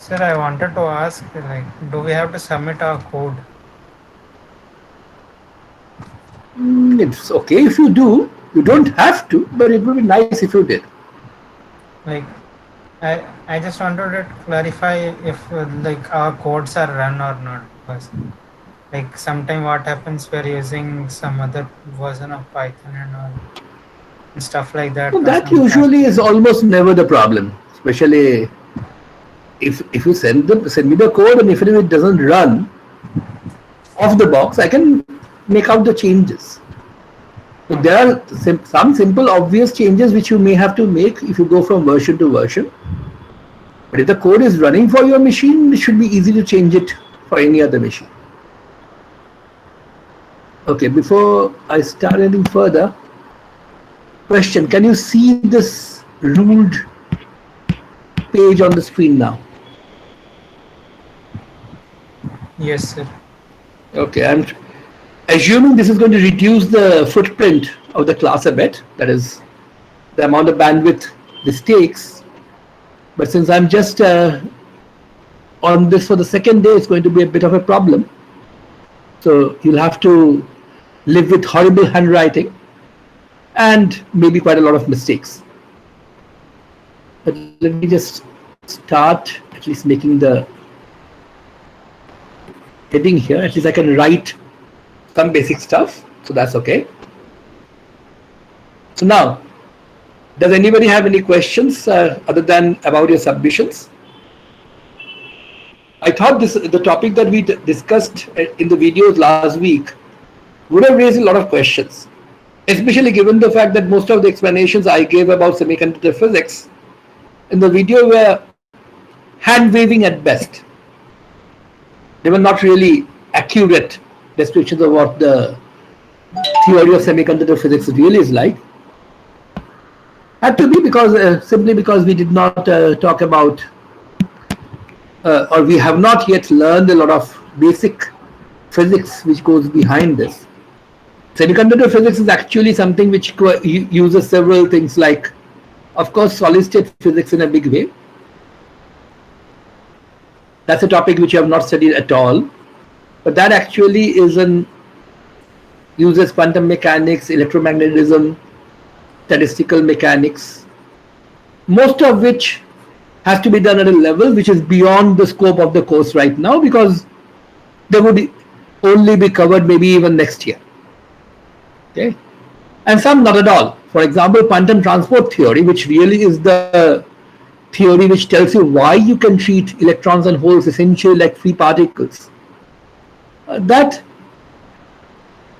Sir, I wanted to ask, like, do we have to submit our code? It's okay if you do. You don't have to, but it would be nice if you did. Like, I just wanted to clarify if like our codes are run or not, because like sometime what happens, we're using some other version of Python and all and stuff like that So for that some usually is calculation. almost never the problem, especially if you send me the code and if it doesn't run off the box, I can make out the changes. So there Okay. are some simple obvious changes which you may have to make if you go from version to version. But if the code is running for your machine, it should be easy to change it for any other machine. Okay, before I start anything further, question, can you see this ruled page on the screen now? Yes, sir. Okay, I'm assuming this is going to reduce the footprint of the class a bit, that is the amount of bandwidth this takes. But since I'm just on this for the second day, it's going to be a bit of a problem. So you'll have to live with horrible handwriting and maybe quite a lot of mistakes. But let me just start at least making the heading here. At least I can write some basic stuff, so that's okay. So now, does anybody have any questions other than about your submissions? I thought the topic that we discussed in the videos last week would have raised a lot of questions, especially given the fact that most of the explanations I gave about semiconductor physics in the video were hand waving at best. They were not really accurate descriptions of what the theory of semiconductor physics really is like. Had to be because simply because we did not talk about or we have not yet learned a lot of basic physics which goes behind this. Semiconductor physics is actually something which uses several things like, of course, solid state physics in a big way. That's a topic which you have not studied at all, but that actually is an uses quantum mechanics, electromagnetism, statistical mechanics, most of which has to be done at a level which is beyond the scope of the course right now, because they would only be covered maybe even next year. Okay, and some not at all. For example, quantum transport theory, which really is the theory which tells you why you can treat electrons and holes essentially like free particles. That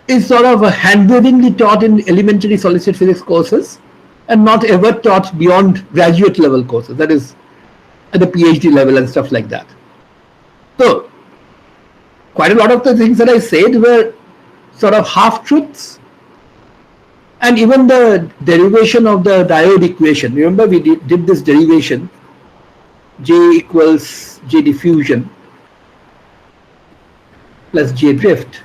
is sort of a hand-wavingly taught in elementary solid state physics courses and not ever taught beyond graduate level courses, that is at the PhD level and stuff like that. So quite a lot of the things that I said were sort of half-truths. And even the derivation of the diode equation, remember we did this derivation, J equals J diffusion plus J drift.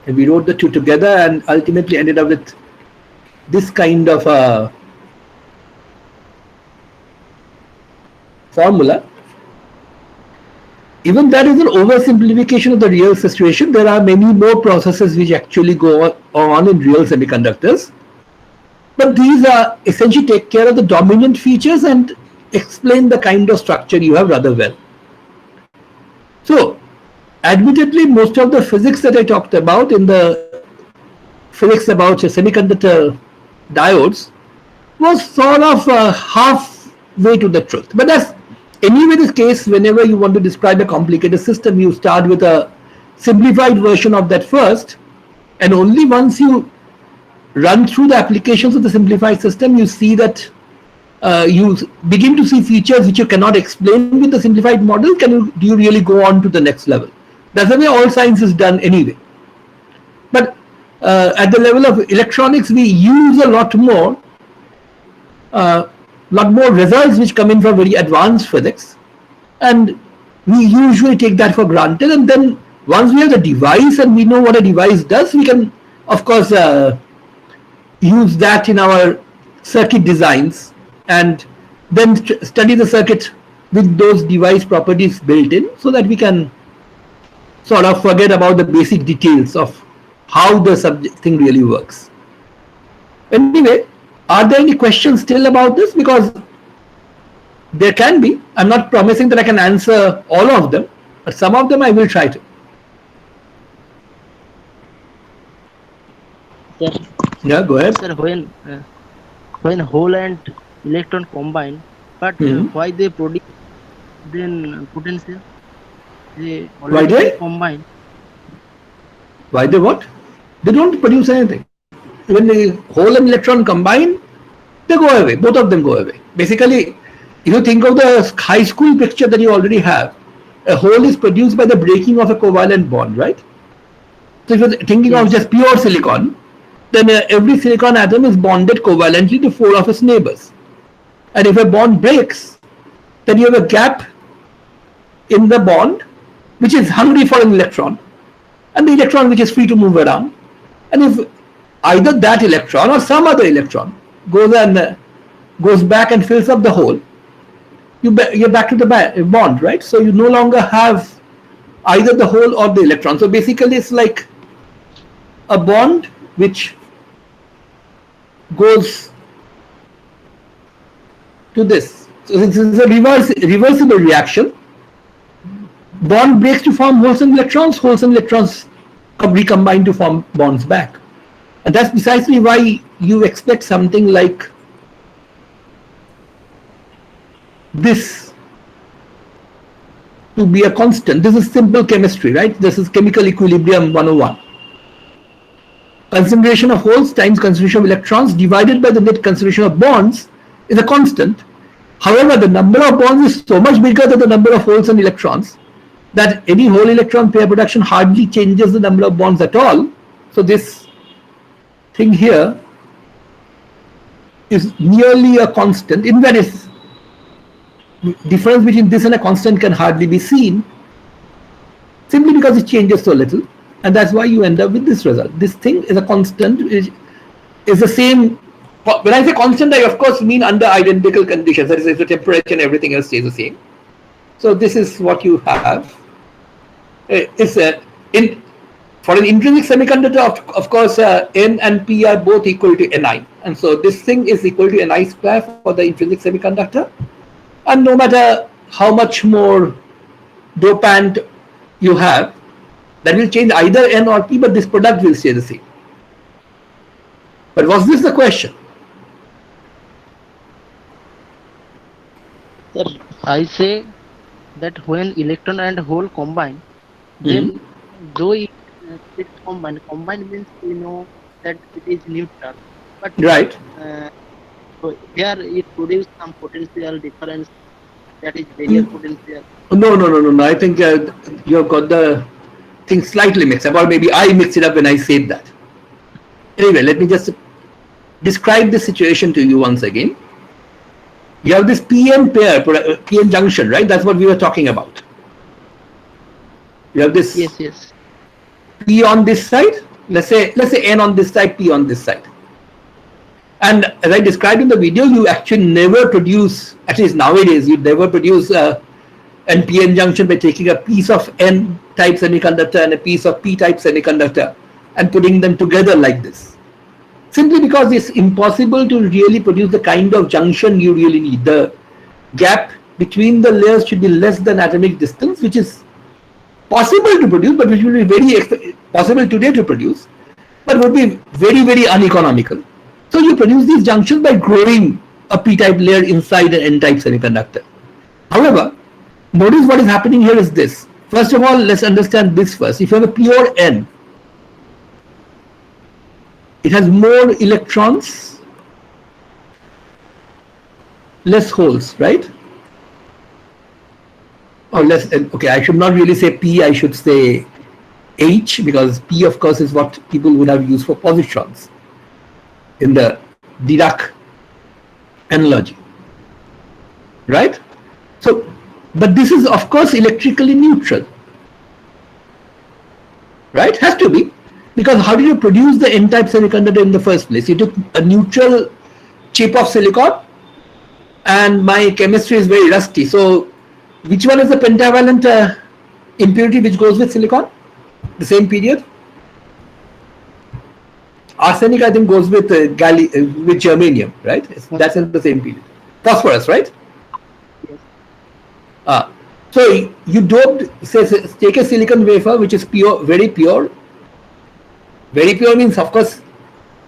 And we wrote the two together and ultimately ended up with this kind of a formula. Even that is an oversimplification of the real situation. There are many more processes which actually go on in real semiconductors. But these are essentially take care of the dominant features and explain the kind of structure you have rather well. So, admittedly, most of the physics that I talked about in the physics about semiconductor diodes was sort of halfway to the truth. But that's anyway the case. Whenever you want to describe a complicated system, you start with a simplified version of that first, and only once you run through the applications of the simplified system, you see that you begin to see features which you cannot explain with the simplified model. Do you really go on to the next level? That's the way all science is done anyway. But at the level of electronics, we use a lot more results which come in from very advanced physics, and we usually take that for granted. And then once we have the device and we know what a device does, we can, of course, use that in our circuit designs and then study the circuit with those device properties built in, so that we can sort of forget about the basic details of how the subject thing really works. Anyway, are there any questions still about this? Because there can be. I'm not promising that I can answer all of them, but some of them I will try to. Sir, Yeah, go ahead. sir, when hole and electron combine, but why they produce then potential? They Why already they? combine. Why they what? They don't produce anything. When the hole and electron combine, they go away. Both of them go away. Basically, if you think of the high school picture that you already have, a hole is produced by the breaking of a covalent bond, right? So if you're thinking of Yes. just pure silicon, then every silicon atom is bonded covalently to 4 of its neighbors. And if a bond breaks, then you have a gap in the bond which is hungry for an electron, and the electron which is free to move around. And if either that electron or some other electron goes back and fills up the hole, you're back to the bond, right? So you no longer have either the hole or the electron. So basically it's like a bond which goes to this. So this is a reversible reaction. Bond breaks to form holes and electrons recombine to form bonds back. And that's precisely why you expect something like this to be a constant. This is simple chemistry, right? This is chemical equilibrium 101. Concentration of holes times concentration of electrons divided by the net concentration of bonds is a constant. However, the number of bonds is so much bigger than the number of holes and electrons that any hole electron pair production hardly changes the number of bonds at all. So this thing here is nearly a constant. In various difference between this and a constant can hardly be seen, simply because it changes so little, and that's why you end up with this result. This thing is a constant, is the same. When I say constant, I of course mean under identical conditions. That is, if the temperature and everything else stays the same. So this is what you have. For an intrinsic semiconductor, of course, N and P are both equal to Ni, and so this thing is equal to Ni square for the intrinsic semiconductor. And no matter how much more dopant you have, that will change either N or P, but this product will stay the same. But was this the question? Sir, I say that when electron and hole combine, then though it combine means we know that it is neutral. But Right. So here it produces some potential difference, that is barrier potential. No. I think you have got the thing slightly mixed up, or maybe I mixed it up when I said that. Anyway, let me just describe the situation to you once again. You have this PN pair, PN junction, right? That's what we were talking about. You have this Yes. P on this side. Let's say N on this side, P on this side. And as I described in the video, you actually never produce, at least nowadays, you never produce an PN junction by taking a piece of N-type semiconductor and a piece of P-type semiconductor and putting them together like this. Simply because it's impossible to really produce the kind of junction you really need. The gap between the layers should be less than atomic distance, which is possible to produce, but which will be very possible today to produce, but would be very, very uneconomical. So you produce these junctions by growing a P-type layer inside an N-type semiconductor. However, notice what is happening here is this. First of all, let's understand this first. If you have a pure N, it has more electrons, less holes, right? Or less, okay, I should not really say P, I should say H, because P, of course, is what people would have used for positrons in the Dirac analogy, right? So, but this is, of course, electrically neutral, right? Has to be, because how did you produce the N-type semiconductor in the first place? You took a neutral chip of silicon, and my chemistry is very rusty, so Which one is the pentavalent impurity which goes with silicon? The same period? Arsenic, I think, goes with with germanium, right? That's in the same period. Phosphorus, right? Yes. So you doped, say, take a silicon wafer which is pure, very pure. Very pure means, of course,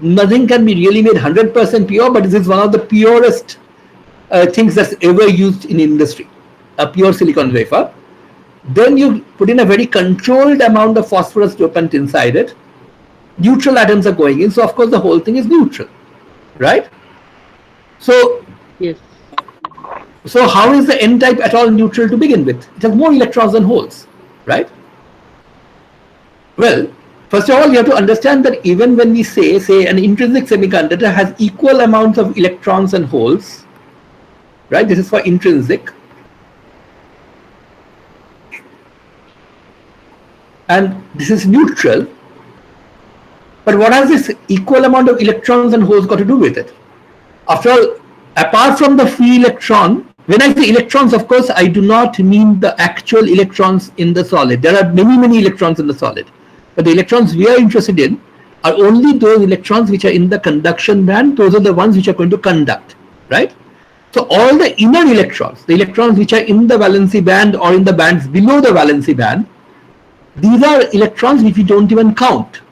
nothing can be really made 100% pure, but this is one of the purest things that's ever used in industry, a pure silicon wafer. Then you put in a very controlled amount of phosphorus dopant inside it. Neutral atoms are going in, so of course the whole thing is neutral, right? So Yes. So how is the n-type at all neutral to begin with? It has more electrons than holes, right? Well, first of all, you have to understand that even when we say an intrinsic semiconductor has equal amounts of electrons and holes, right? This is for intrinsic. And this is neutral. But what has this equal amount of electrons and holes got to do with it? After all, apart from the free electron, when I say electrons, of course, I do not mean the actual electrons in the solid. There are many, many electrons in the solid. But the electrons we are interested in are only those electrons which are in the conduction band. Those are the ones which are going to conduct, right? So all the inner electrons, the electrons which are in the valency band or in the bands below the valency band, these are electrons which we don't even count.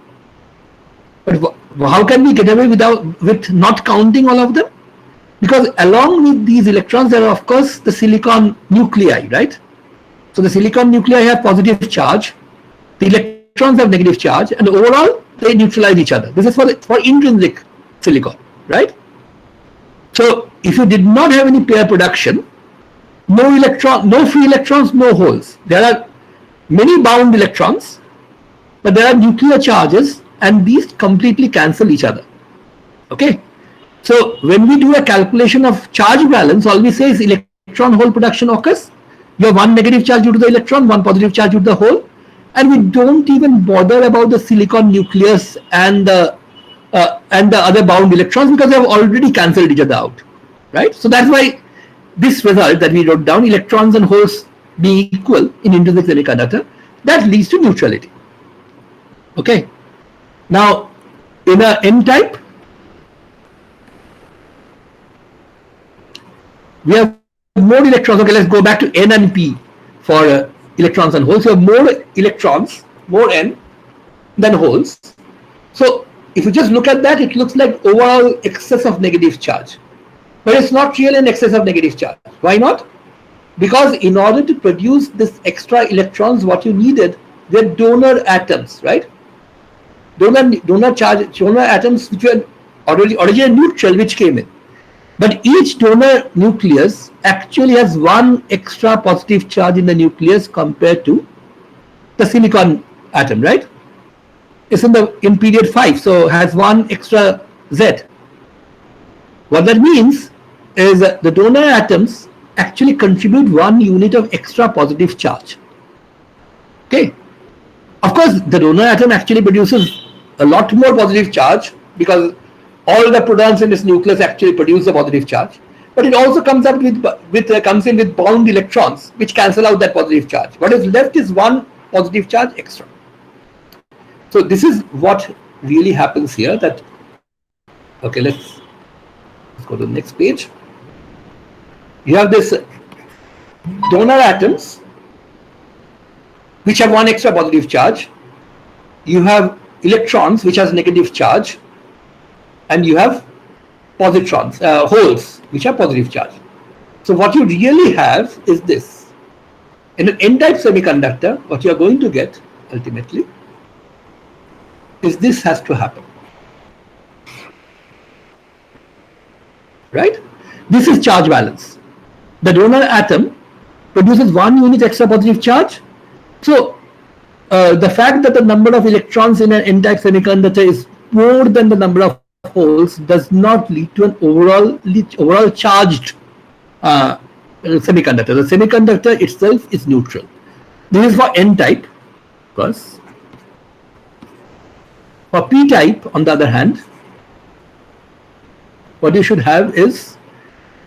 But how can we get away with not counting all of them? Because along with these electrons, there are of course the silicon nuclei, right? So the silicon nuclei have positive charge, the electrons have negative charge, and overall they neutralize each other. This is for intrinsic silicon, right? So if you did not have any pair production, no free electrons, no holes. There are many bound electrons, but there are nuclear charges, and these completely cancel each other. Okay. So when we do a calculation of charge balance, all we say is electron hole production occurs. You have one negative charge due to the electron, one positive charge due to the hole, and we don't even bother about the silicon nucleus and the other bound electrons because they have already cancelled each other out, right? So that's why this result that we wrote down, electrons and holes being equal in intrinsic semiconductor, that leads to neutrality. Okay. Now, in a n-type, we have more electrons. Okay, let's go back to N and P for electrons and holes. You have more electrons, more N than holes. So if you just look at that, it looks like overall excess of negative charge. But it's not really an excess of negative charge. Why not? Because in order to produce this extra electrons, what you needed were donor atoms, right? Donor atoms which were originally neutral, which came in. But each donor nucleus actually has one extra positive charge in the nucleus compared to the silicon atom, right? It's in period 5, so has one extra Z. What that means is that the donor atoms actually contribute 1 unit of extra positive charge. Okay. Of course, the donor atom actually produces a lot more positive charge because all the protons in its nucleus actually produce a positive charge, but it also comes up comes in with bound electrons which cancel out that positive charge. What is left is one positive charge extra. So this is what really happens here. That okay, let's go to the next page. You have this donor atoms which have one extra positive charge. You have electrons which has negative charge. And you have positrons, holes, which are positive charge. So what you really have is this. In an n-type semiconductor, what you are going to get ultimately is this has to happen. Right? This is charge balance. The donor atom produces 1 unit extra positive charge. So the fact that the number of electrons in an n-type semiconductor is more than the number of holes does not lead to an overall charged semiconductor. The semiconductor itself is neutral. This is for n-type, of course. For p-type, on the other hand, what you should have is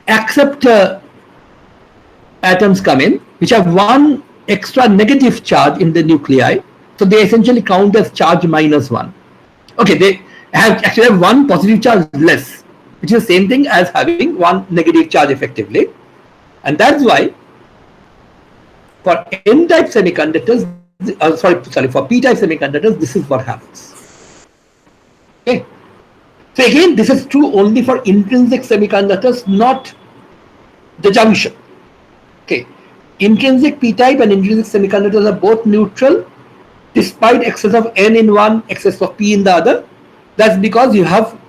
accept atoms come in, which have one extra negative charge in the nuclei. So they essentially count as charge minus one. Okay, they have actually have one positive charge less, which is the same thing as having one negative charge effectively. And that's why for N-type semiconductors, for P-type semiconductors, this is what happens. Okay. So again, this is true only for intrinsic semiconductors, not the junction. Okay. Intrinsic P-type and intrinsic semiconductors are both neutral despite excess of N in one, excess of P in the other. That's because you have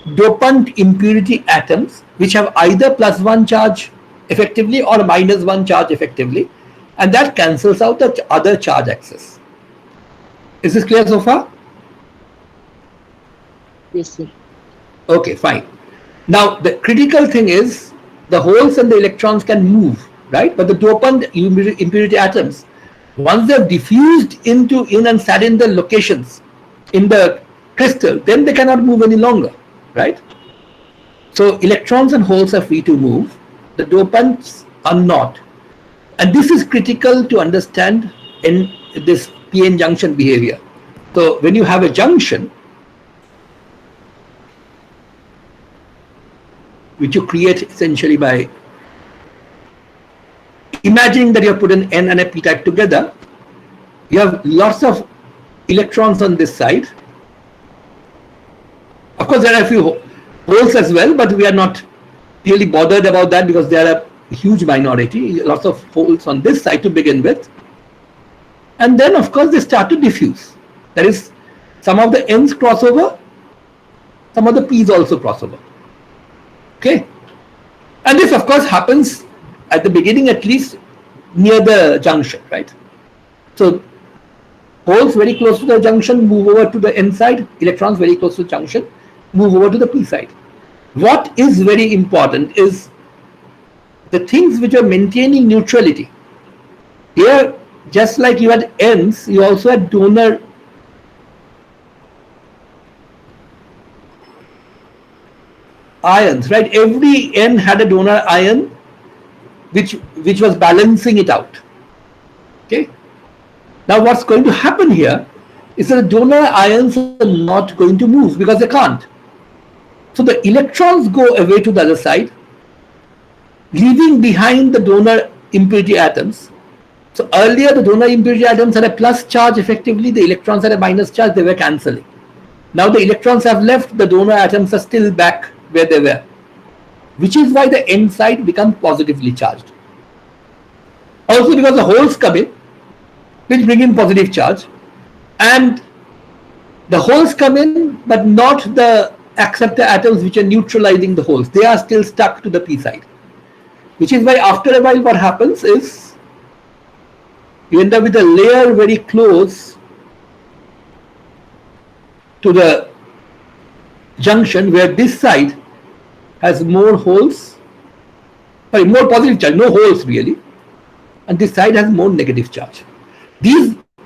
dopant impurity atoms which have either plus one charge effectively or minus one charge effectively, and that cancels out the other charge excess. Is this clear so far? Yes, sir. Okay, fine. Now the critical thing is the holes and the electrons can move, right? But the dopant impurity atoms, once they've diffused in and sat in the locations in the crystal, then they cannot move any longer, right? So electrons and holes are free to move, the dopants are not. And this is critical to understand in this p-n junction behavior. So when you have a junction, which you create essentially by imagining that you have put an N and a p-type together, you have lots of electrons on this side. Of course, there are a few holes as well, but we are not really bothered about that because they are a huge minority, lots of holes on this side to begin with. And then, of course, they start to diffuse. That is, some of the N's cross over, some of the P's also cross over. Okay. And this, of course, happens at the beginning, at least near the junction, right? So holes very close to the junction move over to the N side, electrons very close to the junction move over to the P side. What is very important is the things which are maintaining neutrality. Here, just like you had N's, you also had donor ions, right? Every N had a donor ion which was balancing it out. Okay. Now what's going to happen here is that the donor ions are not going to move because they can't. So the electrons go away to the other side, leaving behind the donor impurity atoms. So earlier the donor impurity atoms had a plus charge effectively, the electrons had a minus charge, they were cancelling. Now the electrons have left, the donor atoms are still back where they were, which is why the N side becomes positively charged. Also because the holes come in, which bring in positive charge, and the holes come in but not the acceptor atoms which are neutralizing the holes. They are still stuck to the P side, which is why after a while what happens is you end up with a layer very close to the junction where this side has more holes, sorry, more positive charge, no holes really, and this side has more negative charge.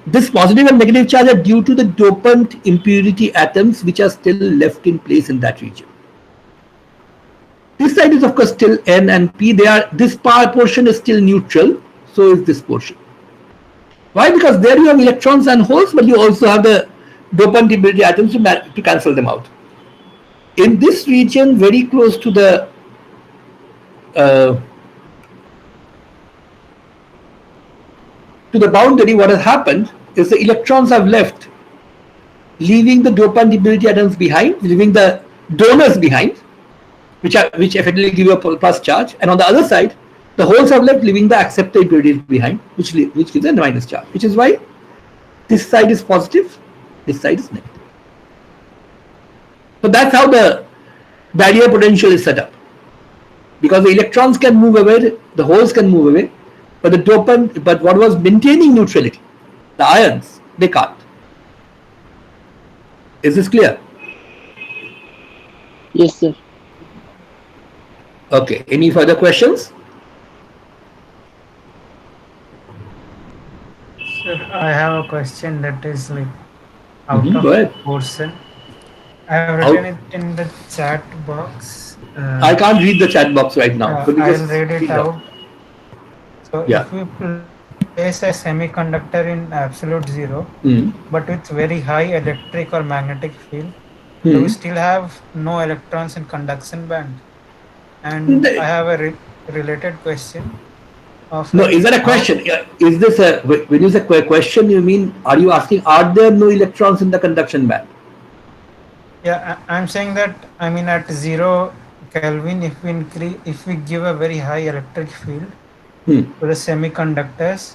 This positive and negative charge are due to the dopant impurity atoms which are still left in place in that region. This side is of course still N and P. This portion is still neutral, so is this portion. Why? Because there you have electrons and holes, but you also have the dopant impurity atoms to cancel them out. In this region, very close to the boundary, what has happened is the electrons have left, leaving the dopant impurity atoms behind, leaving the donors behind, which effectively give you a plus charge, and on the other side, the holes have left, leaving the acceptor impurities behind, which gives a minus charge. Which is why this side is positive, this side is negative. So that's how the barrier potential is set up. Because the electrons can move away, the holes can move away, but the dopant, but what was maintaining neutrality, the ions, they can't. Is this clear? Yes, sir. Okay. Any further questions? Sir, I have a question that is like out of Go ahead. portion. I have written it in the chat box. I can't read the chat box right now. I'll read it out. So Yeah. if we place a semiconductor in absolute zero, Hmm. but with very high electric or magnetic field, do we Hmm. still have no electrons in conduction band? And I The- have a related question of No, like is that a how. question? Is this a when you say question? You mean are you asking are there no electrons in the conduction band? Yeah, I'm saying that, I mean, at 0 Kelvin, if we give a very high electric field Hmm. to the semiconductors,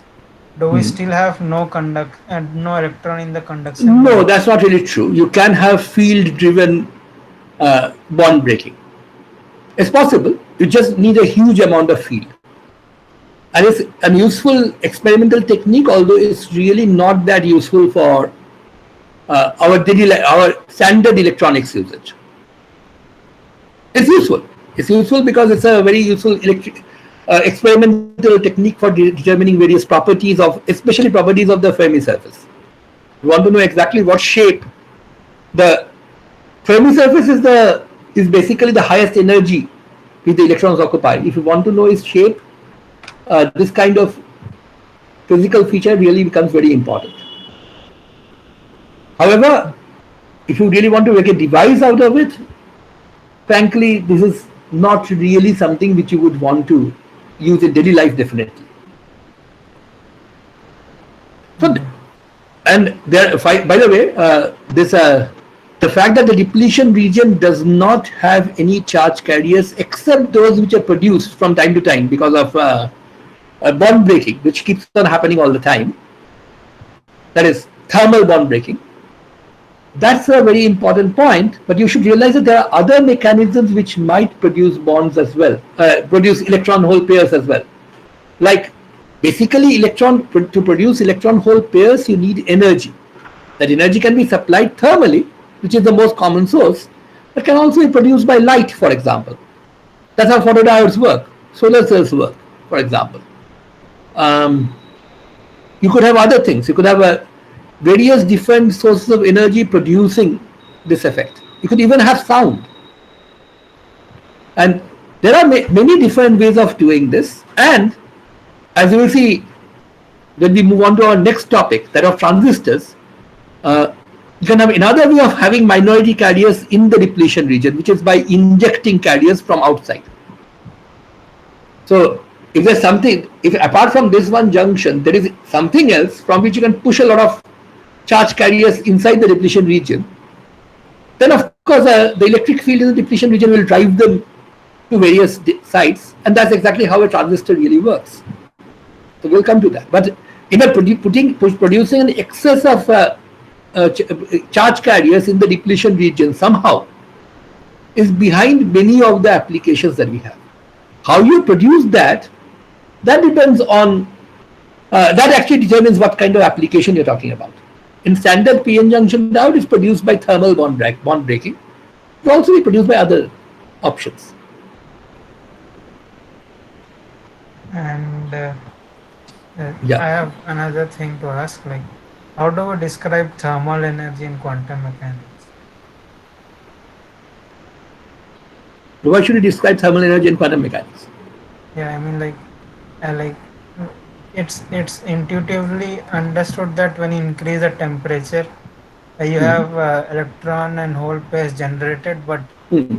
do we Hmm. still have no conduct and no electron in the conduction No, band? that's not really true. You can have field-driven bond breaking. It's possible. You just need a huge amount of field. And it's a useful experimental technique, although it's really not that useful for our standard electronics usage. It's useful. It's useful because it's a very useful experimental technique for determining various properties of, especially properties of the Fermi surface. You want to know exactly what shape the Fermi surface is basically the highest energy which the electrons occupy. If you want to know its shape, this kind of physical feature really becomes very important. However, if you really want to make a device out of it, frankly, this is not really something which you would want to use in daily life, definitely. So, Yeah. and there, by the way, this the fact that the depletion region does not have any charge carriers except those which are produced from time to time because of bond breaking, which keeps on happening all the time. That is thermal bond breaking. That's a very important point, but you should realize that there are other mechanisms which might produce bonds as well, produce electron hole pairs as well. Like basically, to produce electron hole pairs, you need energy. That energy can be supplied thermally, which is the most common source, but can also be produced by light, for example. That's how photodiodes work, solar cells work, for example. Um, you could have other things. You could have various different sources of energy producing this effect. You could even have sound. And there are many different ways of doing this. And as you will see, when we move on to our next topic, that of transistors, uh, you can have another way of having minority carriers in the depletion region, which is by injecting carriers from outside. So if there's something, if apart from this one junction, there is something else from which you can push a lot of charge carriers inside the depletion region, then of course the electric field in the depletion region will drive them to various sites, and that's exactly how a transistor really works. So we'll come to that. But in a producing an excess of charge carriers in the depletion region somehow is behind many of the applications that we have. How you produce that, that depends on, that actually determines what kind of application you're talking about. In standard PN junction diode, it's produced by thermal bond breaking. It will also be produced by other options. And Yeah. I have another thing to ask, like, how do we describe thermal energy in quantum mechanics? Why should you describe thermal energy in quantum mechanics? Yeah, I mean, like uh, it's intuitively understood that when you increase the temperature, you Hmm. have electron and hole pairs generated, but Hmm.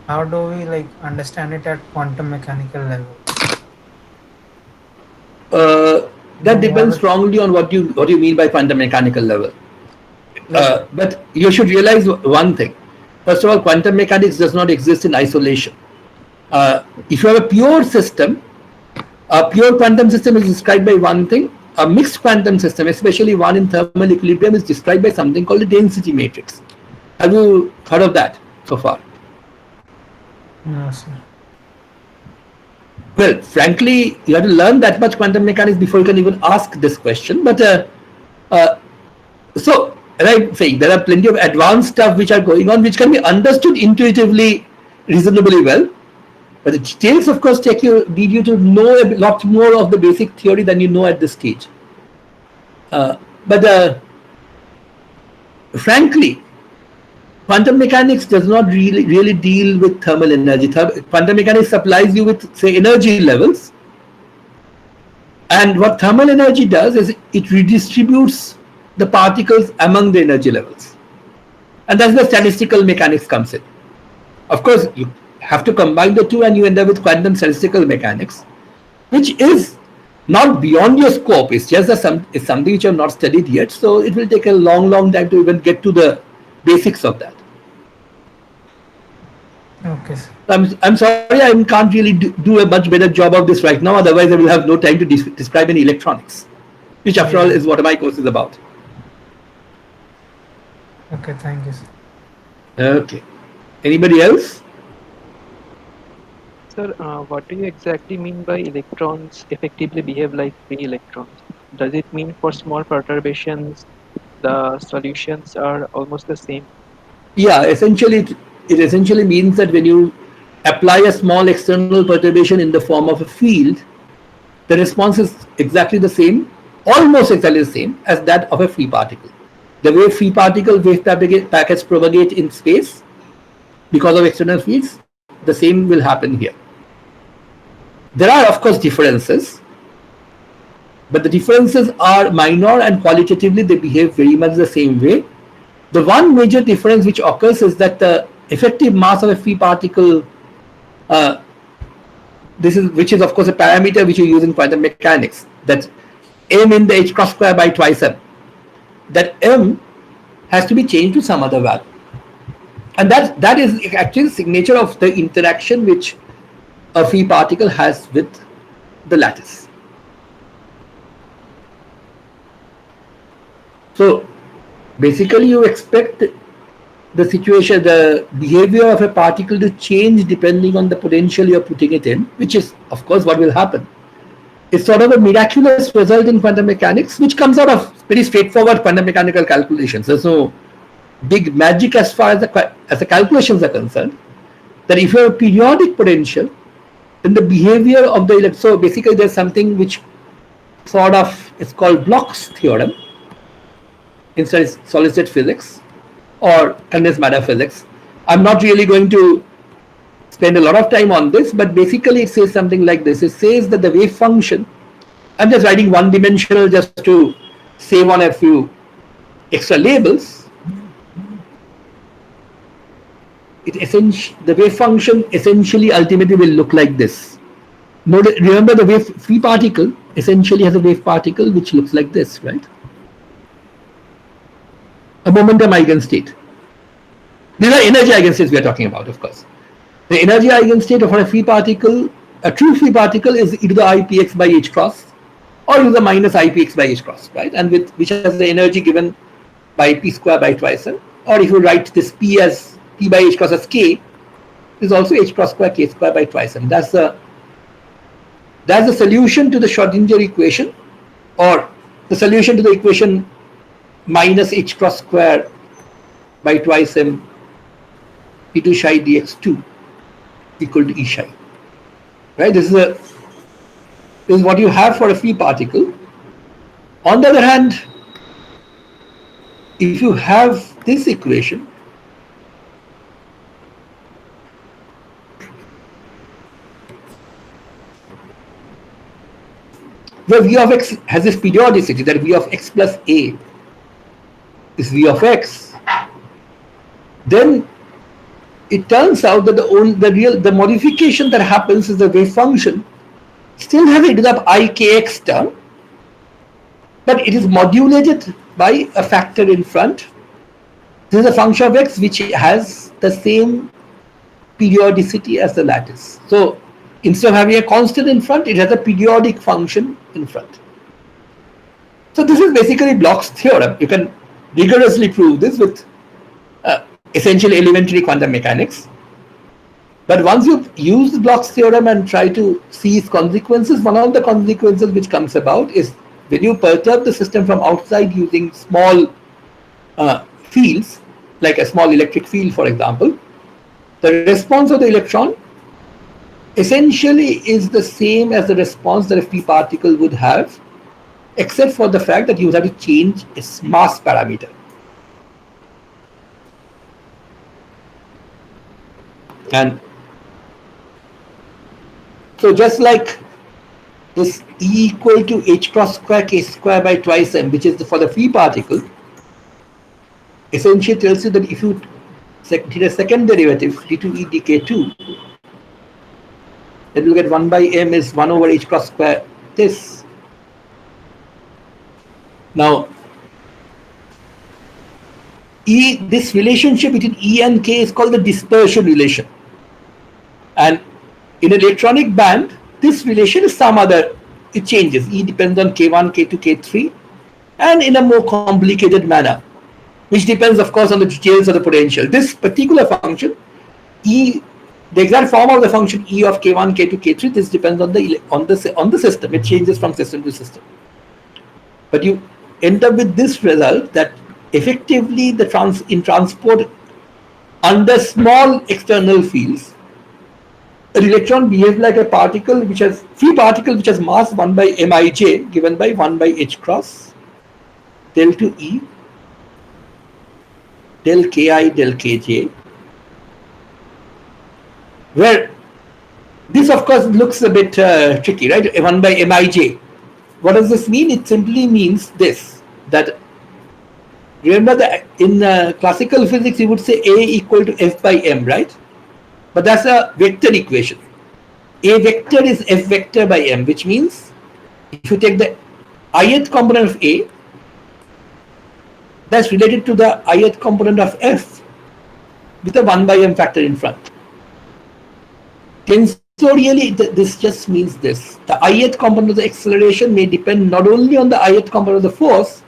how do we like understand it at quantum mechanical level? That Do we have depends it strongly on what you mean by quantum mechanical level. like? But you should realize one thing. First of all, quantum mechanics does not exist in isolation. If you have a pure system, a pure quantum system is described by one thing. A mixed quantum system, especially one in thermal equilibrium, is described by something called the density matrix. Have you heard of that so far? No, sir. Well, frankly, you have to learn that much quantum mechanics before you can even ask this question. But uh, so, as I'm saying, there are plenty of advanced stuff which are going on, which can be understood intuitively, reasonably well. But the details, of course, need you to know a lot more of the basic theory than you know at this stage. But frankly, quantum mechanics does not really deal with thermal energy. Quantum mechanics supplies you with, say, energy levels, And what thermal energy does is it redistributes the particles among the energy levels. And that's where statistical mechanics comes in. Of course, you have to combine the two and you end up with quantum statistical mechanics, which is not beyond your scope. It's just it's something which you have not studied yet. So it will take a long, long time to even get to the basics of that. Okay, sir. I'm sorry, I can't really do a much better job of this right now. Otherwise, I will have no time to describe any electronics, which after all Yeah. is what my course is about. Okay, thank you, sir. Okay. Anybody else? Sir, what do you exactly mean by electrons effectively behave like free electrons? Does it mean for small perturbations, the solutions are almost the same? Yeah, essentially, it essentially means that when you apply a small external perturbation in the form of a field, the response is exactly the same, almost exactly the same as that of a free particle. The way free particle wave packets propagate in space because of external fields, the same will happen here. There are, of course, differences, but the differences are minor and qualitatively they behave very much the same way. The one major difference which occurs is that the effective mass of a free particle, uh, which is of course a parameter which you use in quantum mechanics, that m in the h cross square by twice m, that m has to be changed to some other value, and that is actually the signature of the interaction which a free particle has with the lattice. So basically you expect the situation, the behavior of a particle to change depending on the potential you're putting it in, which is of course what will happen. It's sort of a miraculous result in quantum mechanics, which comes out of very straightforward quantum mechanical calculations. There's no big magic as far as the calculations are concerned. That if you have a periodic potential, then the behavior of the electron. So basically, there's something which sort of is called Bloch's theorem in solid state physics or condensed matter physics. I'm not really going to spend a lot of time on this, but basically it says something like this. It says that the wave function, I'm just writing one dimensional just to save on a few extra labels. The wave function essentially ultimately will look like this. Remember, the wave free particle essentially has a wave particle which looks like this, right? A momentum eigenstate. These are energy eigenstates we are talking about, of course. The energy eigenstate of a free particle, a true free particle, is e to the I px by h cross, or e to the minus I px by h cross, right? And which has the energy given by p square by twice m. Or if you write this p as p by h cross as k, is also h cross square k square by twice m. That's the solution to the Schrodinger equation, or the solution to the equation minus h cross square by twice m e2 psi dx2 equal to E psi. Right? This is what you have for a free particle. On the other hand, if you have this equation, where V of x has this periodicity, that V of x plus a is V of x, then it turns out that the modification that happens is the wave function still has e to the ikx term, but it is modulated by a factor in front. This is a function of x which has the same periodicity as the lattice. So instead of having a constant in front, it has a periodic function in front. So this is basically Bloch's theorem. You can rigorously prove this with essentially elementary quantum mechanics. But once you use Bloch's theorem and try to see its consequences, one of the consequences which comes about is when you perturb the system from outside using small fields, like a small electric field, for example, the response of the electron essentially is the same as the response that a free particle would have, except for the fact that you have to change its mass parameter. And so just like is E equal to h cross square k square by twice m, which is for the free particle, essentially tells you that if you take a second derivative, d2e dk2, then you'll get 1 by m is 1 over h cross square this. Now, this relationship between E and K is called the dispersion relation. And in an electronic band, this relation is some other, it changes. E depends on K1, K2, K3, and in a more complicated manner, which depends, of course, on the details of the potential. This particular function, E, the exact form of the function E of K1, K2, K3, this depends on the system. It changes from system to system. But you end up with this result that effectively in transport under small external fields, an electron behaves like a particle which has free particle which has mass 1 by mij given by 1 by h cross del to E del ki del kj, where this of course looks a bit tricky, right? 1 by mij. What does this mean? It simply means this, that remember that in classical physics you would say A equal to F by M, right? But that's a vector equation. A vector is F vector by M, which means if you take the ith component of A, that's related to the ith component of F with a 1 by M factor in front. Tensorially, this just means this. The ith component of the acceleration may depend not only on the ith component of the force,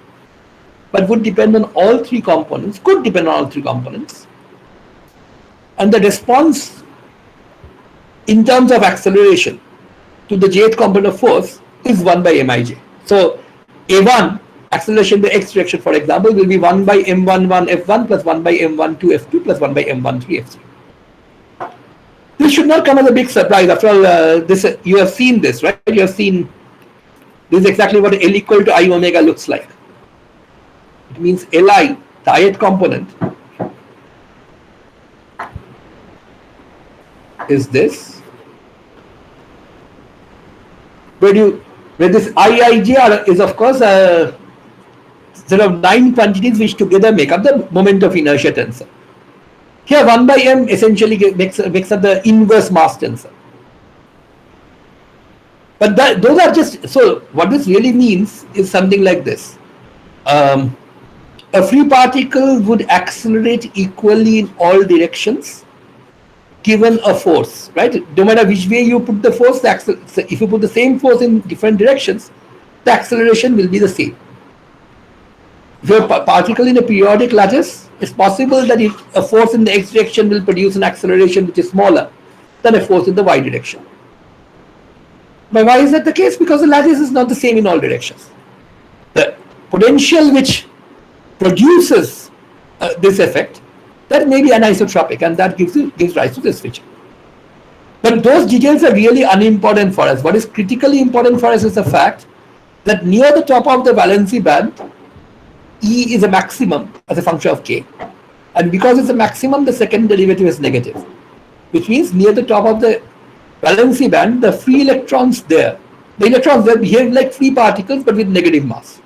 but would depend on all three components, could depend on all three components. And the response in terms of acceleration to the jth component of force is 1 by mij. So A1, acceleration by x direction, for example, will be 1 by m11 f1 plus 1 by m12 f2 plus 1 by m13 f3. This should not come as a big surprise. After all, this you have seen this, right? You have seen this is exactly what L equal to I omega looks like. It means Li, the ith component, is this, where this Iij is of course a set of 9 quantities which together make up the moment of inertia tensor. Here 1 by m essentially makes up the inverse mass tensor. But those are just, so what this really means is something like this. A free particle would accelerate equally in all directions given a force, right? No matter which way you put the force, if you put the same force in different directions, the acceleration will be the same. If you have a particle in a periodic lattice, it's possible that a force in the x direction will produce an acceleration which is smaller than a force in the y direction. But why is that the case? Because the lattice is not the same in all directions. The potential which produces this effect, that may be anisotropic, and that gives rise to this feature. But those details are really unimportant for us. What is critically important for us is the fact that near the top of the valency band, E is a maximum as a function of k. And because it's a maximum, the second derivative is negative, which means near the top of the valency band, the free electrons there, the electrons there behave like free particles but with negative mass.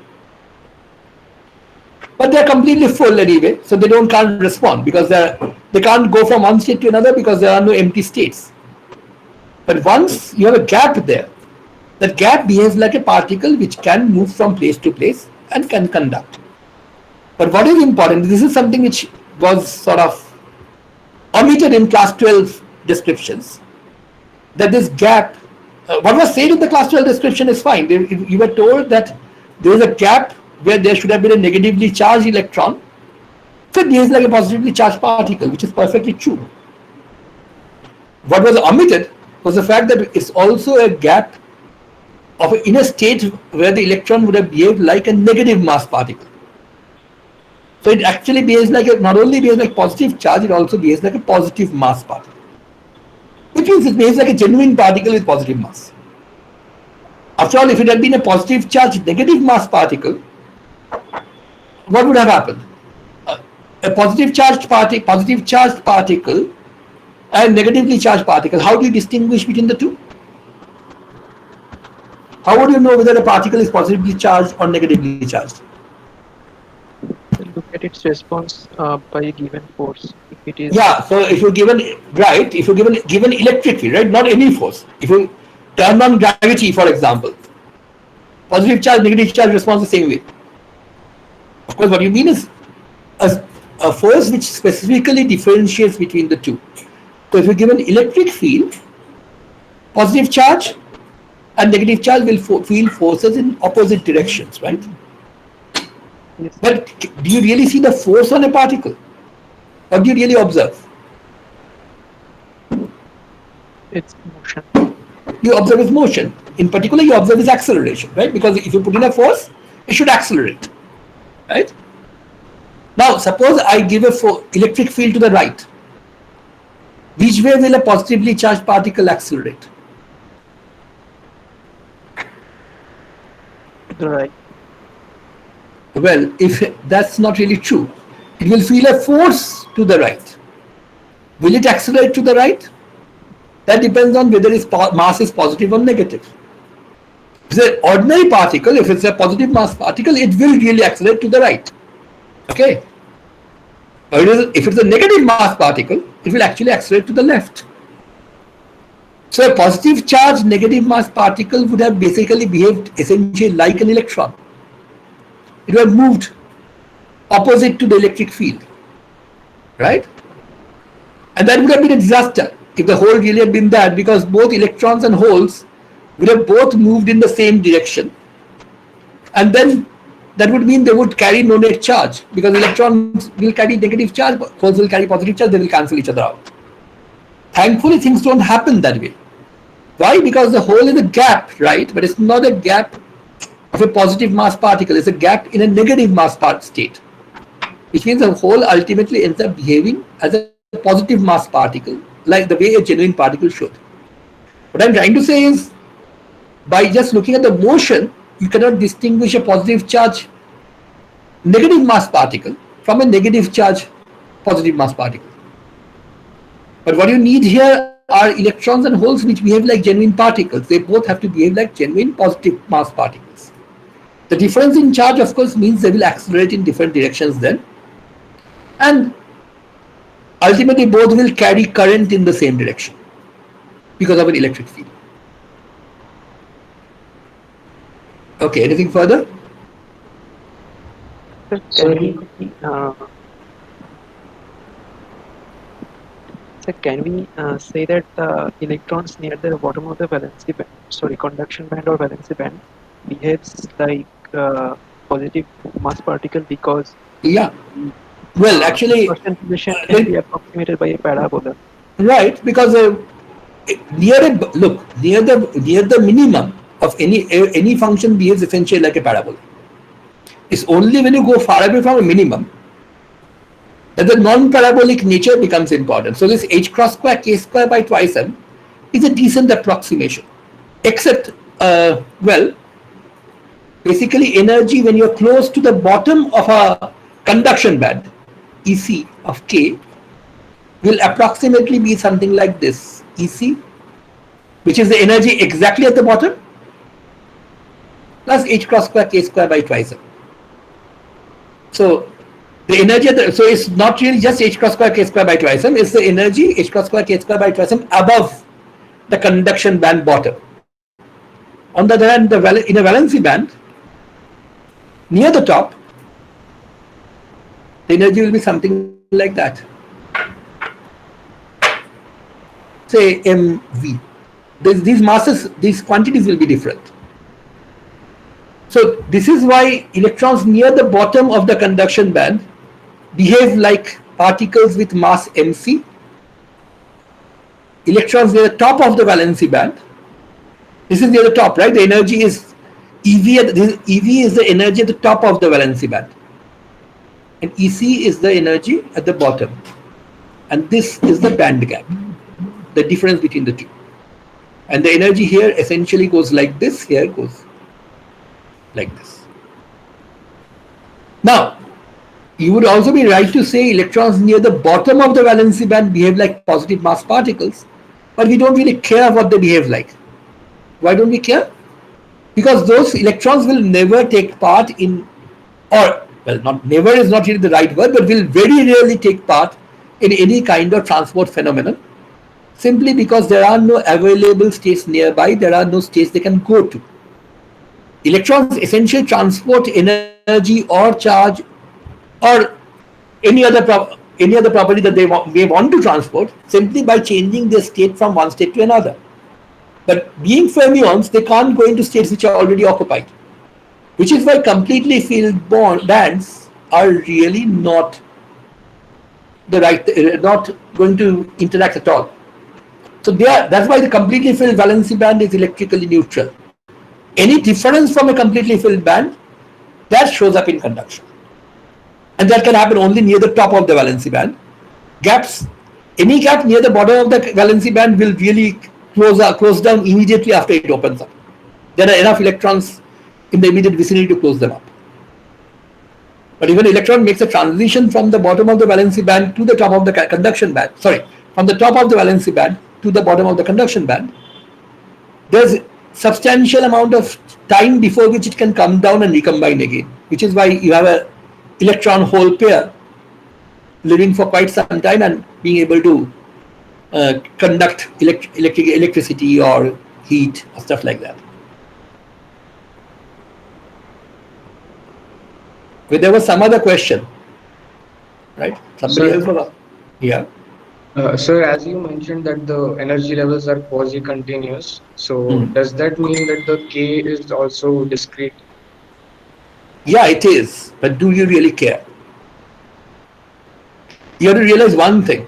But they're completely full anyway, so they can't respond because they can't go from one state to another because there are no empty states. But once you have a gap there, that gap behaves like a particle which can move from place to place and can conduct. But what is important, this is something which was sort of omitted in class 12 descriptions, that this gap, what was said in the class 12 description is fine. You were told that there is a gap where there should have been a negatively charged electron, so it behaves like a positively charged particle, which is perfectly true. What was omitted was the fact that it's also a gap in a state where the electron would have behaved like a negative mass particle. So it actually behaves like not only behaves like positive charge, it also behaves like a positive mass particle, which means it behaves like a genuine particle with positive mass. After all, if it had been a positive charge negative mass particle, what would have happened? A positive charged particle and negatively charged particle. How do you distinguish between the two? How would you know whether a particle is positively charged or negatively charged? Look at its response by a given force. If it is Yeah, so if you're given, right, if you're given electric field, right, not any force. If you turn on gravity, for example, positive charge, negative charge responds the same way. Of course, what you mean is a force which specifically differentiates between the two. So if you're given electric field, positive charge and negative charge will feel forces in opposite directions, right? yes, But do you really see the force on a particle? Or do you really observe? it's motion. You observe its motion. In particular, you observe its acceleration, right? Because if you put in a force, it should accelerate, right? Now, suppose I give a electric field to the right. Which way will a positively charged particle accelerate? To the right. Well, if that's not really true, it will feel a force to the right. Will it accelerate to the right? That depends on whether its mass is positive or negative. If it's an ordinary particle, if it's a positive mass particle, it will really accelerate to the right. Okay? But if it's a negative mass particle, it will actually accelerate to the left. So a positive charge negative mass particle would have basically behaved essentially like an electron. It would have moved opposite to the electric field, right? And that would have been a disaster if the hole really had been that, because both electrons and holes would have both moved in the same direction. And then that would mean they would carry no net charge, because electrons will carry negative charge, holes will carry positive charge, they will cancel each other out. Thankfully, things don't happen that way. Why? Because the hole is a gap, right? But it's not a gap of a positive mass particle, it's a gap in a negative mass state. Which means the hole ultimately ends up behaving as a positive mass particle, like the way a genuine particle should. What I'm trying to say is, by just looking at the motion, you cannot distinguish a positive charge negative mass particle from a negative charge positive mass particle. But what you need here are electrons and holes which behave like genuine particles. They both have to behave like genuine positive mass particles. The difference in charge, of course, means they will accelerate in different directions then. And ultimately, both will carry current in the same direction because of an electric field. Okay, anything further? Sir, can we say that the electrons near the bottom of the valency band, sorry, conduction band or valency band, behaves like positive mass particle because Yeah. Well, actually, constant position can be approximated by a parabola. Right, because near the minimum of any function behaves essentially like a parabola. It's only when you go far away from a minimum that the non-parabolic nature becomes important. So this h cross square k square by twice m is a decent approximation, except well, basically energy when you're close to the bottom of a conduction band, EC of k, will approximately be something like this, EC, which is the energy exactly at the bottom, plus h cross square k square by twice m. So the energy so it's not really just h cross square k square by twice m, it's the energy h cross square k square by twice m above the conduction band bottom. On the other hand, in a valency band, near the top, the energy will be something like that. Say mv. These masses, these quantities will be different. So this is why electrons near the bottom of the conduction band behave like particles with mass mc. Electrons near the top of the valency band, this is near the top, right? The energy is EV is the energy at the top of the valency band, and EC is the energy at the bottom, and this is the band gap, the difference between the two. And the energy here essentially goes like this, here goes like this. Now, you would also be right to say electrons near the bottom of the valency band behave like positive mass particles, but we don't really care what they behave like. Why don't we care? because those electrons will never take part in, or well, not never is not really the right word, but will very rarely take part in any kind of transport phenomenon, simply because there are no available states nearby, there are no states they can go to. Electrons essentially transport energy or charge or any other property that they want to transport simply by changing their state from one state to another. But being fermions, they can't go into states which are already occupied, which is why completely filled bands are really not not going to interact at all. So that's why the completely filled valency band is electrically neutral. Any difference from a completely filled band, that shows up in conduction. And that can happen only near the top of the valency band. Gaps, any gap near the bottom of the valency band will really close down immediately after it opens up. There are enough electrons in the immediate vicinity to close them up. But if an electron makes a transition from the bottom of the valency band to the top of the conduction band, from the top of the valency band to the bottom of the conduction band, there's substantial amount of time before which it can come down and recombine again, which is why you have a electron hole pair living for quite some time and being able to conduct electricity or heat or stuff like that. But there was some other question, right? Somebody else was, yeah. Sir, as you mentioned that the energy levels are quasi-continuous, so does that mean that the K is also discrete? Yeah, it is. But do you really care? You have to realize one thing.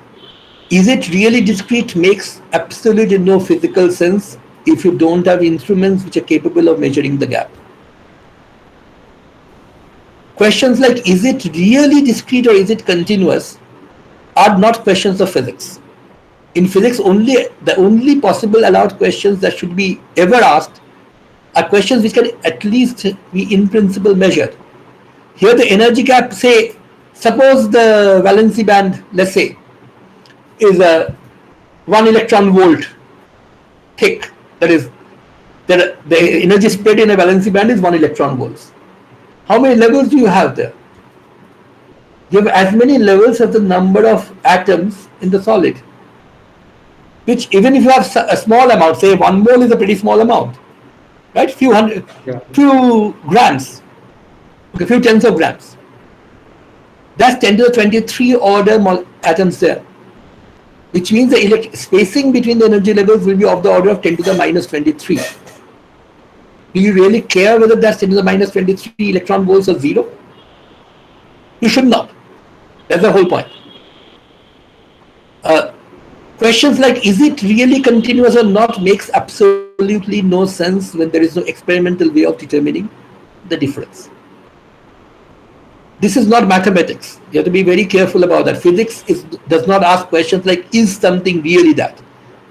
Is it really discrete makes absolutely no physical sense if you don't have instruments which are capable of measuring the gap. Questions like, is it really discrete or is it continuous, are not questions of physics. In physics, the only possible allowed questions that should be ever asked are questions which can at least be in principle measured. Here the energy gap, say, suppose the valency band, let's say, is a 1 electron volt thick, that is, the energy spread in a valency band is 1 electron volts. How many levels do you have there? You have as many levels as the number of atoms in the solid, which even if you have a small amount, say 1 mole is a pretty small amount, right? Few grams, okay, few tens of grams. That's 10 to the 23 order atoms there, which means the spacing between the energy levels will be of the order of 10 to the minus 23. Do you really care whether that's 10 to the minus 23 electron volts or 0? You should not. That's the whole point. Questions like, is it really continuous or not, makes absolutely no sense when there is no experimental way of determining the difference. This is not mathematics. You have to be very careful about that. Physics does not ask questions like, is something really that?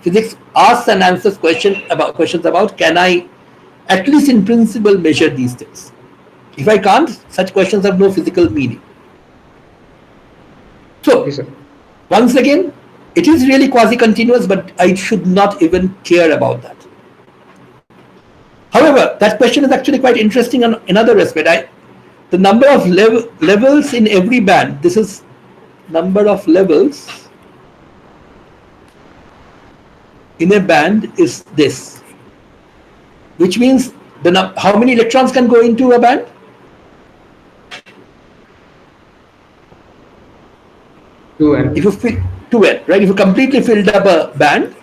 Physics asks and answers questions about, can I, at least in principle, measure these things? If I can't, such questions have no physical meaning. So, once again, it is really quasi-continuous, but I should not even care about that. However, that question is actually quite interesting in another respect. The number of levels in every band, this is number of levels in a band is this, which means how many electrons can go into a band? If you fill 2n, right? If you completely filled up a band,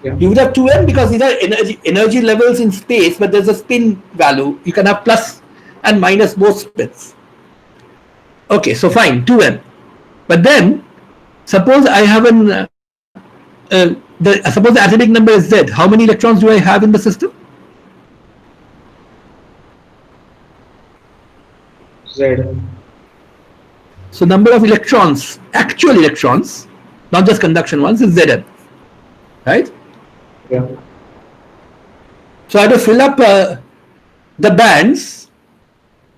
you would have 2n because these are energy levels in space, but there's a spin value. You can have plus and minus both spins. Okay, so fine, 2n. But then, suppose I have suppose the atomic number is z. How many electrons do I have in the system? Z. So number of electrons, actual electrons, not just conduction ones, is Zn, right? Yeah. So I have to fill up the bands,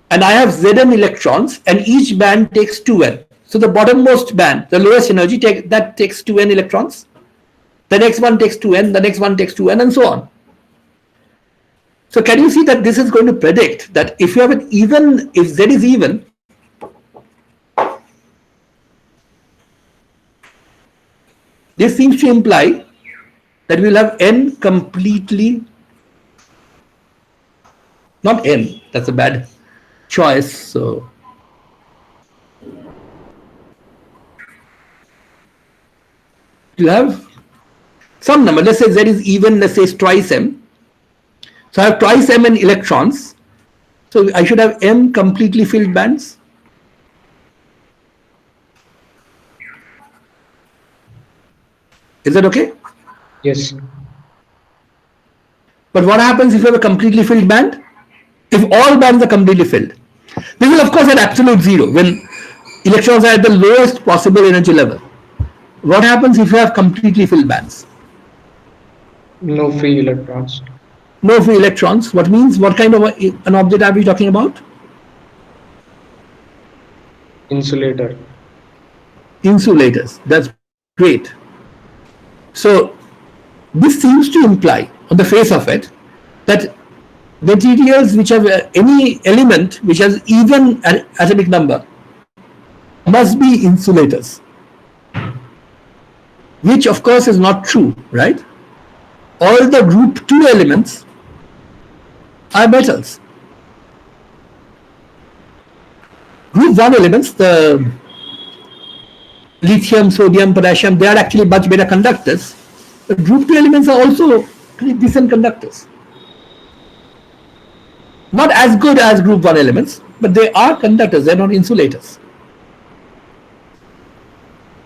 and I have Zn electrons, and each band takes 2n. So the bottommost band, the lowest energy, that takes 2n electrons. The next one takes 2n, the next one takes 2n, and so on. So can you see that this is going to predict that if you have an even, if Z is even, this seems to imply that we'll have N completely, not N, that's a bad choice. So you have some number, let's say Z is even, let's say it's twice M. So I have twice M in electrons. So I should have M completely filled bands. Is that okay? Yes. But what happens if you have a completely filled band? If all bands are completely filled. This is of course at absolute zero, when electrons are at the lowest possible energy level. What happens if you have completely filled bands? No free electrons. No free electrons. What means, what kind of an object are we talking about? Insulator. Insulators. That's great. So this seems to imply, on the face of it, that materials which have any element which has even atomic number must be insulators, which of course is not true, right? All the group 2 elements are metals. Group 1 elements, the lithium, sodium, potassium, they are actually much better conductors. But group 2 elements are also pretty decent conductors. Not as good as group 1 elements, but they are conductors, they're not insulators.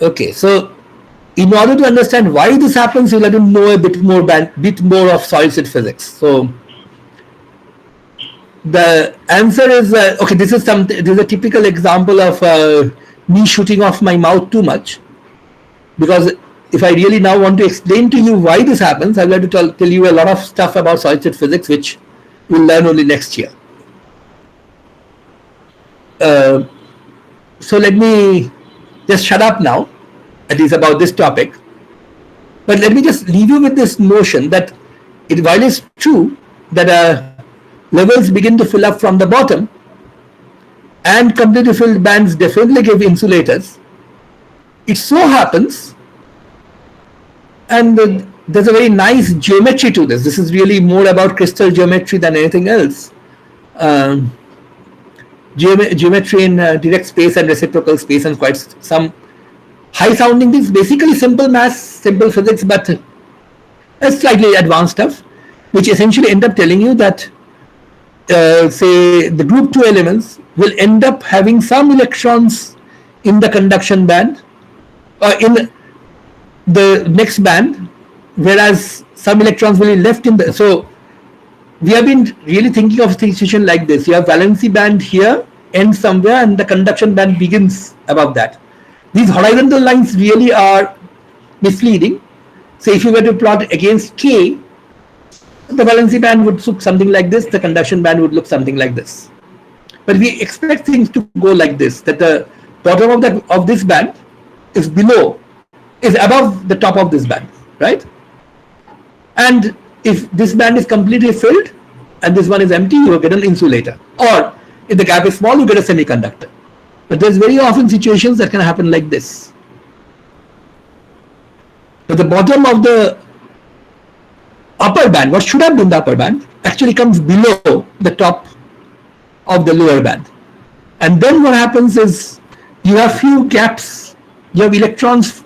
Okay, so in order to understand why this happens, you'll have to know a bit more of solid-state physics. So the answer is okay. This is a typical example of me shooting off my mouth too much, because if I really now want to explain to you why this happens, I'll have to tell you a lot of stuff about solid-state physics, which we'll learn only next year. So let me just shut up now, at least about this topic. But let me just leave you with this notion that while it's true that levels begin to fill up from the bottom, and completely filled bands definitely give insulators, it so happens, and there's a very nice geometry to this. This is really more about crystal geometry than anything else. Geometry in direct space and reciprocal space, and quite some high sounding things, basically simple math, simple physics, but slightly advanced stuff, which essentially end up telling you that say the group 2 elements will end up having some electrons in the conduction band, in the next band, whereas some electrons will be left in the. So we have been really thinking of a situation like this. You have valency band here, ends somewhere, and the conduction band begins above that. These horizontal lines really are misleading. So if you were to plot against K, the valency band would look something like this, the conduction band would look something like this. But we expect things to go like this, that the bottom of this band is above the top of this band, right? And if this band is completely filled and this one is empty, you will get an insulator. Or if the gap is small, you get a semiconductor. But there's very often situations that can happen like this. But the bottom of the upper band, what should have been the upper band, actually comes below the top of the lower band. And then what happens is you have few gaps. You have electrons.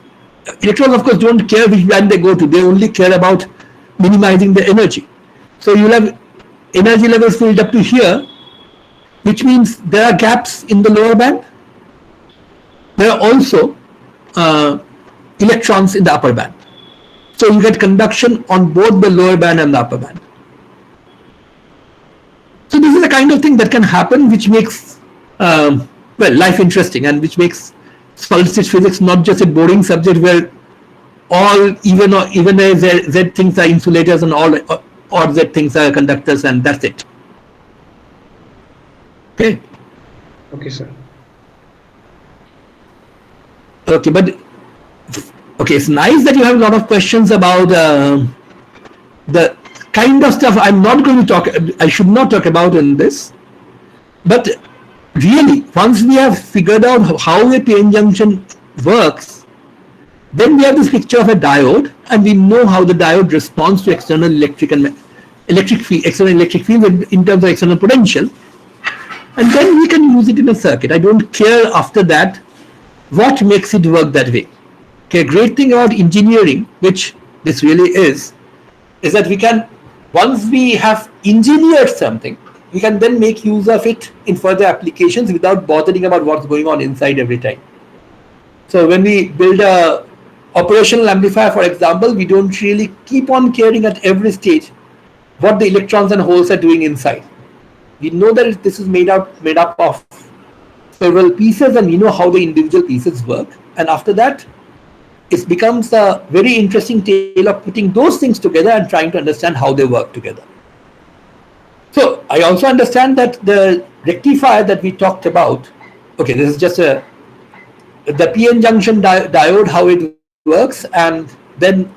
Electrons, of course, don't care which band they go to. They only care about minimizing the energy. So you'll have energy levels filled up to here, which means there are gaps in the lower band. There are also electrons in the upper band. So you get conduction on both the lower band and the upper band. So this is the kind of thing that can happen, which makes life interesting, and which makes solid-state physics not just a boring subject where all even Z things are insulators and all or Z things are conductors, and that's it. Okay. Okay, sir. Okay, but okay, it's nice that you have a lot of questions about the kind of stuff I'm not going to talk, I should not talk about in this. But really, once we have figured out how a PN junction works, then we have this picture of a diode, and we know how the diode responds to external external electric field in terms of external potential, and then we can use it in a circuit. I don't care after that what makes it work that way. Okay, great thing about engineering, which this really is that we can, once we have engineered something, we can then make use of it in further applications without bothering about what's going on inside every time. So when we build a operational amplifier, for example, we don't really keep on caring at every stage what the electrons and holes are doing inside. We know that this is made up of several pieces, and we know how the individual pieces work. And after that, it becomes a very interesting tale of putting those things together and trying to understand how they work together. So I also understand that the rectifier that we talked about, okay, this is just the PN junction diode, how it works, and then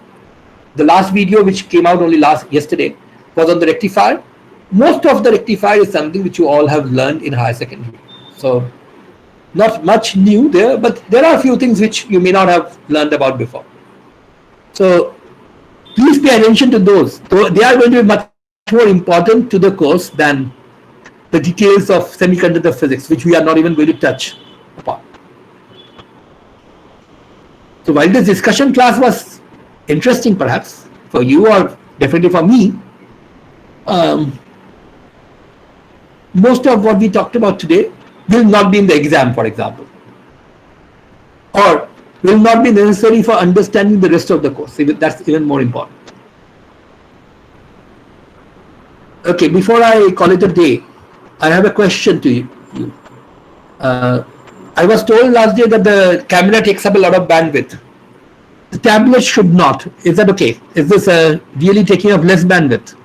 the last video which came out only yesterday was on the rectifier. Most of the rectifier is something which you all have learned in higher secondary. So not much new there, but there are a few things which you may not have learned about before. So please pay attention to those. They are going to be much more important to the course than the details of semiconductor physics, which we are not even going to touch upon. So while this discussion class was interesting perhaps for you, or definitely for me, most of what we talked about today will not be in the exam, for example, or will not be necessary for understanding the rest of the course. That's even more important. Okay, before I call it a day, I have a question to you. I was told last day that the camera takes up a lot of bandwidth. The tablet should not. Is that okay? Is this really taking up less bandwidth?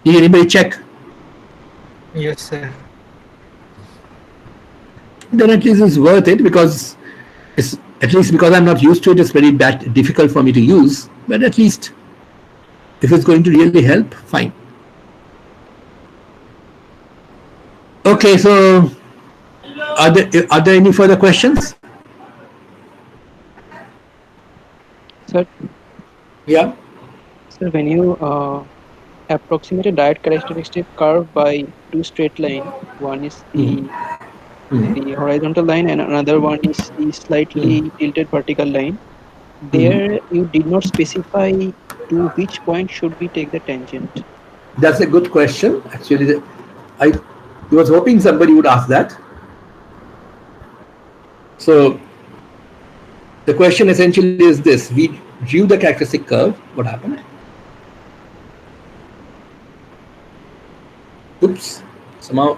Did anybody check? Yes, sir. Then at least it's worth it, because it's, at least because I'm not used to it, it's very difficult for me to use. But at least if it's going to really help, fine. Okay, so are there any further questions? Sir? Yeah. Sir, when you approximate a diode characteristic curve by two straight lines, one is the horizontal line and another one is the slightly tilted vertical line, there you did not specify to which point should we take the tangent. That's a good question. Actually, I was hoping somebody would ask that. So the question essentially is this: we drew the characteristic curve. What happened? Oops, somehow.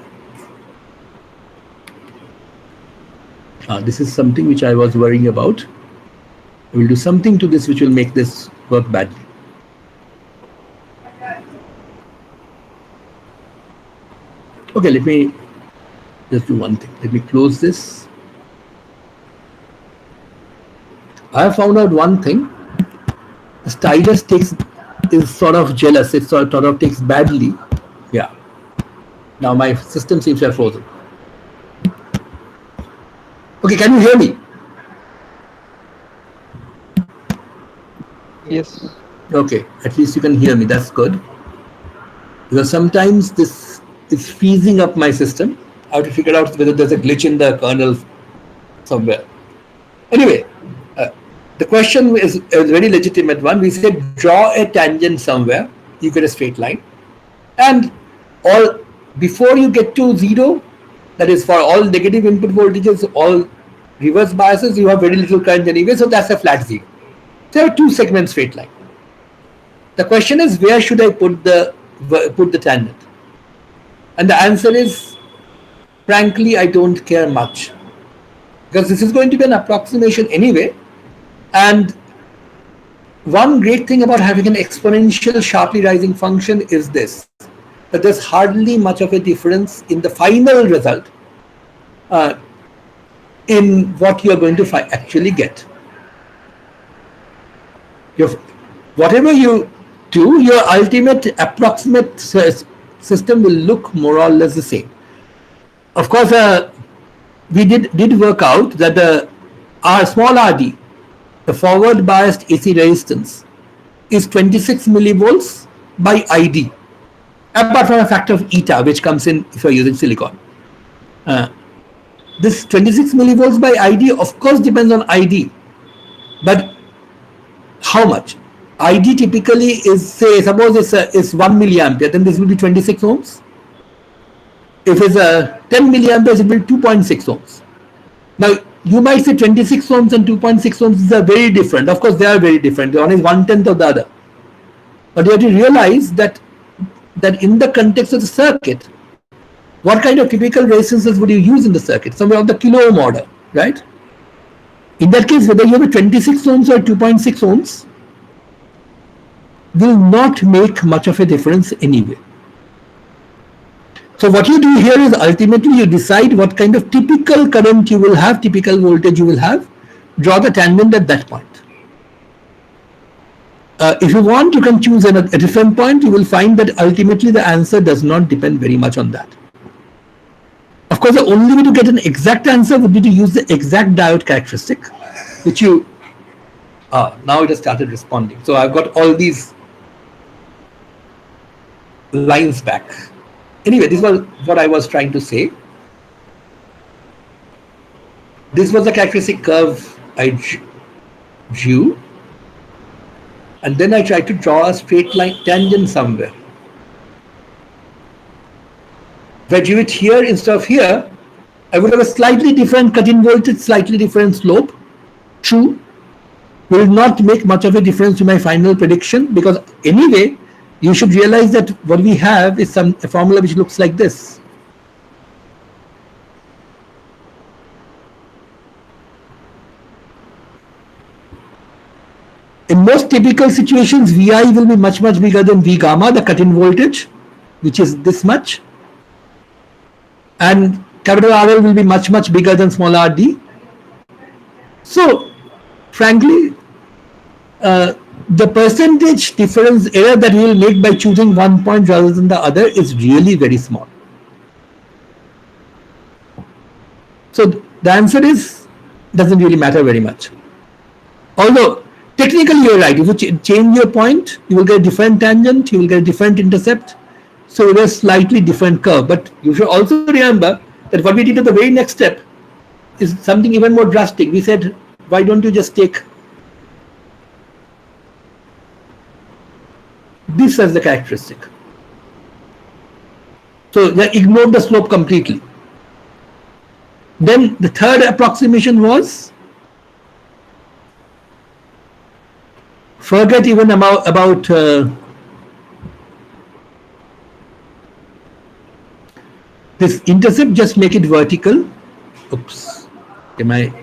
This is something which I was worrying about. I will do something to this which will make this work badly. Okay, let me just do one thing. Let me close this. I have found out one thing. The stylus is sort of jealous. It sort of takes badly. Yeah. Now my system seems to have frozen. Okay, can you hear me? Yes. Okay, at least you can hear me. That's good. Because sometimes this is freezing up my system. I have to figure out whether there's a glitch in the kernel somewhere. Anyway, the question is a very legitimate one. We said draw a tangent somewhere. You get a straight line, and before you get to zero, that is for all negative input voltages, all reverse biases, you have very little current anyway, so that's a flat zero. There are two segment straight line. The question is, where should I put the tangent? And the answer is, frankly, I don't care much, because this is going to be an approximation anyway. And one great thing about having an exponential sharply rising function is this, that there's hardly much of a difference in the final result in what you're going to actually get. Your, whatever you do, your ultimate approximate system will look more or less the same. Of course, we did work out that the small RD, the forward biased AC resistance, is 26 millivolts by ID, apart from a factor of eta, which comes in if you're using silicon. This 26 millivolts by ID, of course, depends on ID, but how much? ID typically is, say, suppose it's 1 milliampere, then this will be 26 ohms. If it's 10 milliamperes, it will be 2.6 ohms. Now, you might say 26 ohms and 2.6 ohms are very different. Of course, they are very different. One is 1/10 of the other. But you have to realize that in the context of the circuit, what kind of typical resistances would you use in the circuit? Somewhere of the kilo ohm order, right? In that case, whether you have a 26 ohms or 2.6 ohms will not make much of a difference anyway. So what you do here is ultimately you decide what kind of typical current you will have, typical voltage you will have, draw the tangent at that point. If you want, you can choose a different point. You will find that ultimately the answer does not depend very much on that. Of course, the only way to get an exact answer would be to use the exact diode characteristic, which you, now it has started responding. So I've got all these lines back. Anyway, this was what I was trying to say. This was the characteristic curve I drew. And then I tried to draw a straight line tangent somewhere. If I drew it here instead of here, I would have a slightly different cut-in voltage, slightly different slope. True, will not make much of a difference to my final prediction, because anyway, you should realize that what we have is a formula which looks like this. In most typical situations, Vi will be much bigger than V gamma, the cut-in voltage, which is this much. And capital RL will be much bigger than small rd. So, frankly, the percentage difference error that we will make by choosing one point rather than the other is really very small. So the answer is, doesn't really matter very much. Although technically you're right, if you change your point, you will get a different tangent, you will get a different intercept, so it is slightly different curve. But you should also remember that what we did at the very next step is something even more drastic. We said, why don't you just take this as the characteristic? So they ignored the slope completely. Then the third approximation was, forget even about this intercept, just make it vertical. Oops, am I?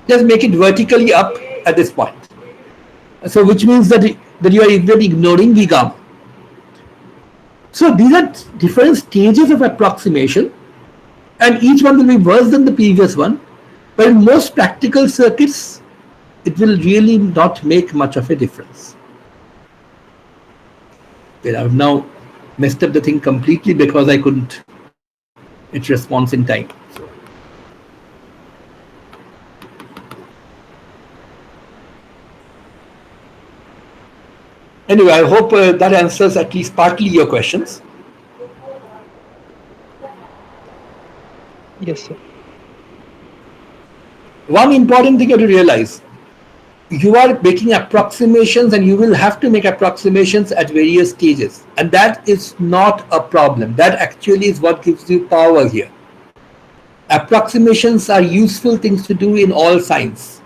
Just make it vertically up at this point. So which means that you are already ignoring V gamma. So these are different stages of approximation, and each one will be worse than the previous one. But in most practical circuits, it will really not make much of a difference. Well, I've now messed up the thing completely because I couldn't its response in time. Anyway, I hope that answers at least partly your questions. Yes, sir. One important thing you have to realize, you are making approximations and you will have to make approximations at various stages. And that is not a problem. That actually is what gives you power here. Approximations are useful things to do in all science.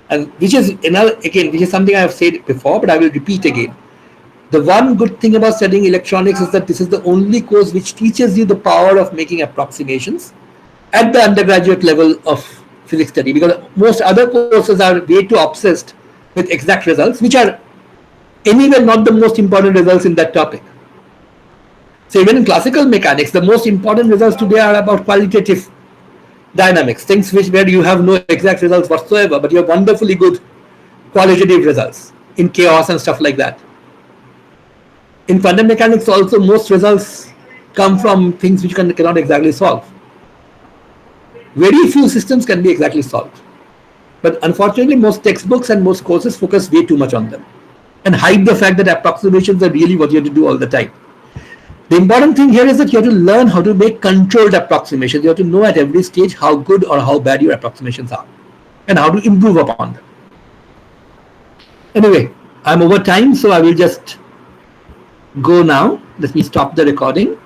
And which is another, again, which is something I have said before, but I will repeat again. The one good thing about studying electronics is that this is the only course which teaches you the power of making approximations at the undergraduate level of physics study, because most other courses are way too obsessed with exact results, which are anyway not the most important results in that topic. So even in classical mechanics, the most important results today are about qualitative dynamics, things where you have no exact results whatsoever, but you have wonderfully good qualitative results in chaos and stuff like that. In quantum mechanics also, most results come from things which cannot exactly solve. Very few systems can be exactly solved. But unfortunately, most textbooks and most courses focus way too much on them and hide the fact that approximations are really what you have to do all the time. The important thing here is that you have to learn how to make controlled approximations. You have to know at every stage how good or how bad your approximations are and how to improve upon them. Anyway, I'm over time, so I will just go now. Let me stop the recording.